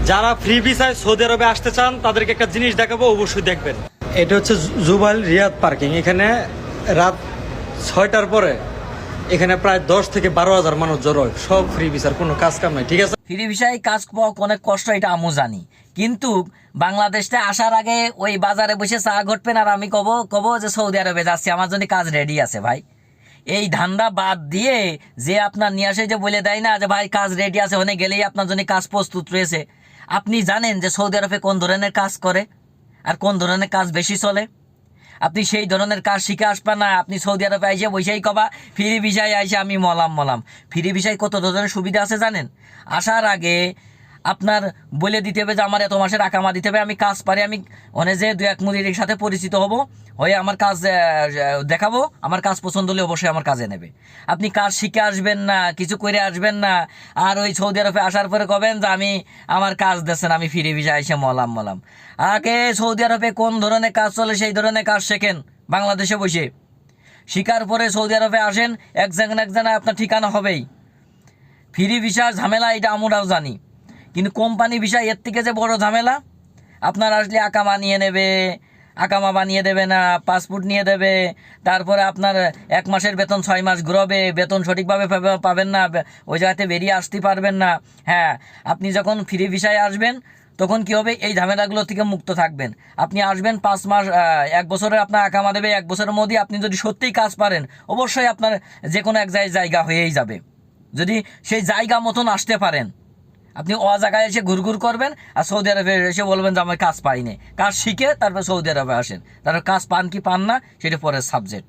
যারা ফ্রি ভিসায় সৌদি আরবে আসতে চান তাদেরকে একটা জিনিস দেখাবো, অবশ্যই দেখবেন। এটা হচ্ছে জুবাইল রিয়াদ পার্কিং। এখানে রাত 6টার পরে এখানে প্রায় 10 থেকে 12,000 মানুষ জড়ো হয়, সব ফ্রি ভিসার, কোনো কাজ কাম নাই, ঠিক আছে। ফ্রি ভিসায় কাজ পাওয়া অনেক কষ্ট, এটা আমিও জানি। কিন্তু বাংলাদেশে আসার আগে ওই বাজারে বসে চা ঘটবেন আর আমি কব যে সৌদি আরবে যাচ্ছি, আমার জন্য কাজ রেডি আছে ভাই। এই ধান্দা বাদ দিয়ে যে আপনার নিয়ে আসে যে বলে দেয় না যে ভাই কাজ রেডি আছে, ওখানে গেলেই আপনার জন্য কাজ প্রস্তুত রয়েছে। আপনি জানেন যে সৌদি আরবে কোন ধরনের কাজ করে আর কোন ধরনের কাজ বেশি চলে? আপনি সেই ধরনের কাজ শিখে আসবেন না, আপনি সৌদি আরবে আইসে বসেই কবা ফ্রি ভিসায় আইসে আমি মলাম। ফ্রি ভিসায় কত ধরনের সুবিধা আছে জানেন? আসার আগে আপনার বলে দিতে হবে যে আমার এত মাসের আকামা দিতে হবে, আমি কাজ পারি, আমি অনেক যে 2-1 মুদির সাথে পরিচিত হব, হয়ে আমার কাজ দেখাবো, আমার কাজ পছন্দ হলে অবশ্যই আমার কাজে নেবে। আপনি কাজ শিখে আসবেন না, কিছু করে আসবেন না, আর ওই সৌদি আরবে আসার পরে কবেন যে আমার কাজ দিচ্ছেন, আমি ফ্রি ভিসায় এসে মলাম। আগে সৌদি আরবে কোন ধরনের কাজ চলে সেই ধরনের কাজ শেখেন বাংলাদেশে বসে। শিকার পরে সৌদি আরবে আসেন, এক জায়গায় আপনার ঠিকানা হবেই। ফ্রি ভিসার ঝামেলা এটা আমরাও জানি, কিন্তু কোম্পানি ভিসা এর থেকে যে বড় ঝামেলা। আপনার আসলে আকামা বানিয়ে দেবে না, পাসপোর্ট নিয়ে দেবে, তারপরে আপনার 1 মাসের বেতন 6 মাস ঘুরবে, বেতন সঠিকভাবে পাবেন না, ওই জায়গাতে বেরিয়ে আসতে পারবেন না। হ্যাঁ, আপনি যখন ফ্রি ভিসায় আসবেন তখন কি হবে, এই ঝামেলাগুলো থেকে মুক্ত থাকবেন। আপনি আসবেন 5 মাস, 1 বছরের আপনার আকামা দেবে, 1 বছরের মধ্যে আপনি যদি সত্যিই কাজ পারেন অবশ্যই আপনার যে কোনো এক জায়গা হয়েই যাবে, যদি সেই জায়গা মতন আসতে পারেন। আপনি জায়গায় এসে ঘুরঘুর করবেন আর সৌদি আরবে এসে বলবেন যে আমি কাজ পাইনি। কাজ শিখে তারপর সৌদি আরবে আসেন, তারপর কাজ পান কি পান না সেটা পরের সাবজেক্ট।